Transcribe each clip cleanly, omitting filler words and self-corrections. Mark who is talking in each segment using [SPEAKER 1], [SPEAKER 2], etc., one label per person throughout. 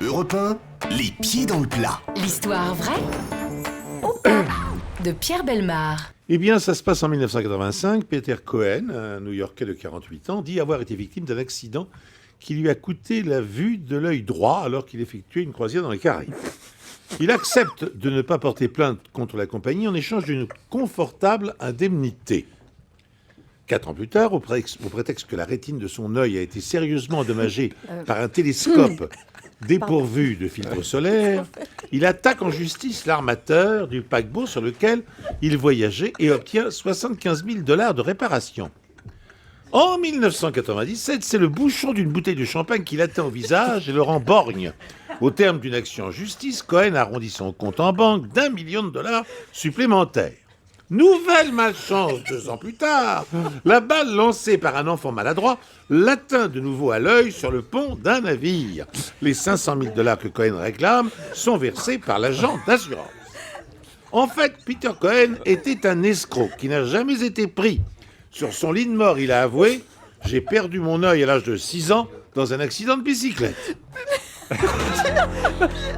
[SPEAKER 1] Europe 1, les pieds dans le plat.
[SPEAKER 2] L'histoire vraie ou pas de Pierre Bellemare.
[SPEAKER 3] Eh bien, ça se passe en 1985. Peter Cohen, un New-Yorkais de 48 ans, dit avoir été victime d'un accident qui lui a coûté la vue de l'œil droit alors qu'il effectuait une croisière dans les Caraïbes. Il accepte de ne pas porter plainte contre la compagnie en échange d'une confortable indemnité. 4 ans plus tard, au prétexte que la rétine de son œil a été sérieusement endommagée par un télescope dépourvu de filtre solaire, il attaque en justice l'armateur du paquebot sur lequel il voyageait et obtient 75 000 $ de réparation. En 1997, c'est le bouchon d'une bouteille de champagne qui l'atteint au visage et le rend borgne. Au terme d'une action en justice, Cohen arrondit son compte en banque d'1 million de $ supplémentaires. Nouvelle malchance 2 ans plus tard, la balle lancée par un enfant maladroit l'atteint de nouveau à l'œil sur le pont d'un navire. Les 500 000 $ que Cohen réclame sont versés par l'agent d'assurance. En fait, Peter Cohen était un escroc qui n'a jamais été pris. Sur son lit de mort, il a avoué « J'ai perdu mon œil à l'âge de 6 ans dans un accident de bicyclette. »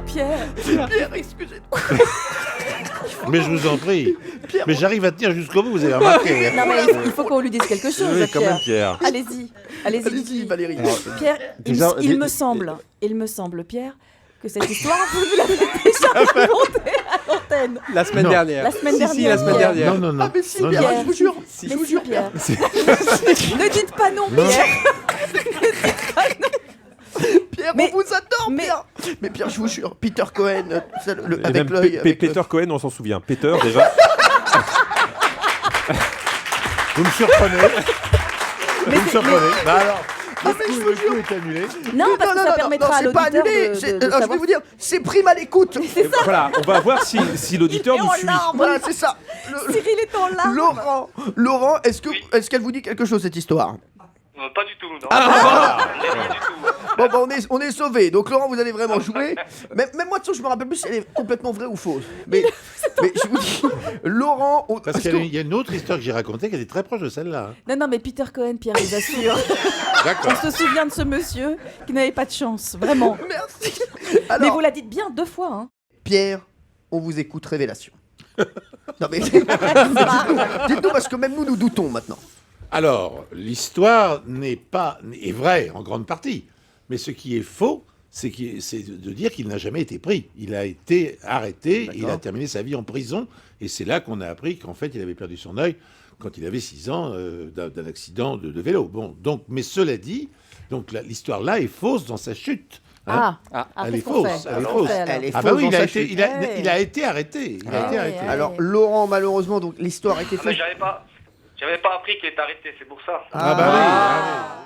[SPEAKER 4] Pierre, excusez-moi.
[SPEAKER 3] Mais je vous en prie. Mais j'arrive à tenir jusqu'au bout, vous avez remarqué. Hein.
[SPEAKER 4] Non mais il faut qu'on lui dise quelque chose,
[SPEAKER 5] Oui, quand
[SPEAKER 4] Pierre.
[SPEAKER 5] même, Pierre.
[SPEAKER 4] Allez-y,
[SPEAKER 6] Valérie.
[SPEAKER 4] Pierre,
[SPEAKER 5] Déjà,
[SPEAKER 4] il me semble, Pierre, que cette histoire, vous l'avez déjà racontée à l'antenne.
[SPEAKER 5] La semaine
[SPEAKER 3] Non.
[SPEAKER 5] dernière.
[SPEAKER 4] La semaine
[SPEAKER 5] Si,
[SPEAKER 4] dernière,
[SPEAKER 5] la semaine
[SPEAKER 4] Pierre.
[SPEAKER 5] dernière.
[SPEAKER 3] Non.
[SPEAKER 6] Ah mais si,
[SPEAKER 3] Non,
[SPEAKER 6] Pierre,
[SPEAKER 4] non.
[SPEAKER 6] je vous jure.
[SPEAKER 4] Mais si, Pierre. Ne dites pas non, Pierre.
[SPEAKER 6] Pierre,
[SPEAKER 4] Mais-
[SPEAKER 6] on vous adore,
[SPEAKER 4] mais-
[SPEAKER 6] Pierre. Mais Pierre, je vous jure, Peter Cohen,
[SPEAKER 5] Et
[SPEAKER 6] avec
[SPEAKER 5] même
[SPEAKER 6] l'œil. avec
[SPEAKER 5] Peter Cohen, on s'en souvient. Peter, déjà.
[SPEAKER 3] Vous me surprenez. Vous me surprenez. Bah alors, le coup est annulé.
[SPEAKER 4] Non, parce que ça permettra à
[SPEAKER 6] c'est pas
[SPEAKER 4] l'auditeur
[SPEAKER 6] annulé.
[SPEAKER 4] de
[SPEAKER 6] Alors, je
[SPEAKER 4] savoir.
[SPEAKER 6] vais vous dire, c'est prime à l'écoute.
[SPEAKER 5] Voilà, on va voir si l'auditeur
[SPEAKER 4] Il est
[SPEAKER 5] nous
[SPEAKER 4] en
[SPEAKER 5] suit.
[SPEAKER 4] larmes.
[SPEAKER 6] Voilà, c'est ça.
[SPEAKER 4] Cyril est en larmes.
[SPEAKER 6] Laurent, est-ce qu'elle vous dit quelque chose cette histoire?
[SPEAKER 7] Pas du tout, non. Rien du tout.
[SPEAKER 6] Bon, bah, on est sauvés. Donc Laurent, vous allez vraiment jouer. Même moi, de toute façon, je me rappelle plus si elle est complètement vraie ou fausse. Mais je vous dis, Laurent,
[SPEAKER 3] Parce
[SPEAKER 6] est-ce
[SPEAKER 3] qu'il
[SPEAKER 6] que-
[SPEAKER 3] y a une autre histoire que j'ai racontée qui était très proche de celle-là. Hein.
[SPEAKER 4] Non, mais Peter Cohen, Pierre, je vous assure.
[SPEAKER 3] D'accord.
[SPEAKER 4] On se souvient de ce monsieur qui n'avait pas de chance, vraiment.
[SPEAKER 6] Merci.
[SPEAKER 4] Mais
[SPEAKER 6] Alors,
[SPEAKER 4] vous la dites bien 2 fois, hein.
[SPEAKER 6] Pierre, on vous écoute, révélation. Non mais dites-nous parce que même nous doutons maintenant.
[SPEAKER 3] Alors, l'histoire est vraie en grande partie. Mais ce qui est faux, c'est de dire qu'il n'a jamais été pris. Il a été arrêté,
[SPEAKER 6] D'accord.
[SPEAKER 3] il a terminé sa vie en prison. Et c'est là qu'on a appris qu'en fait, il avait perdu son œil quand il avait 6 ans d'un accident de vélo. Bon, donc, mais cela dit, donc l'histoire là est fausse dans sa chute. Hein. Elle est
[SPEAKER 4] qu'est-ce qu'on
[SPEAKER 3] fausse.
[SPEAKER 4] fait
[SPEAKER 3] Elle est
[SPEAKER 4] Qu'est-ce qu'on
[SPEAKER 3] fausse.
[SPEAKER 4] fait, alors
[SPEAKER 6] Elle est
[SPEAKER 3] Ah bah
[SPEAKER 6] fausse
[SPEAKER 3] oui,
[SPEAKER 6] dans
[SPEAKER 3] il a
[SPEAKER 6] sa
[SPEAKER 3] été,
[SPEAKER 6] chute.
[SPEAKER 3] il a été arrêté. Il a été arrêté.
[SPEAKER 6] Alors Laurent, malheureusement, donc l'histoire a été
[SPEAKER 7] Mais
[SPEAKER 6] faite.
[SPEAKER 7] j'avais pas appris qu'il était arrêté, c'est pour ça.
[SPEAKER 3] Ah bah oui.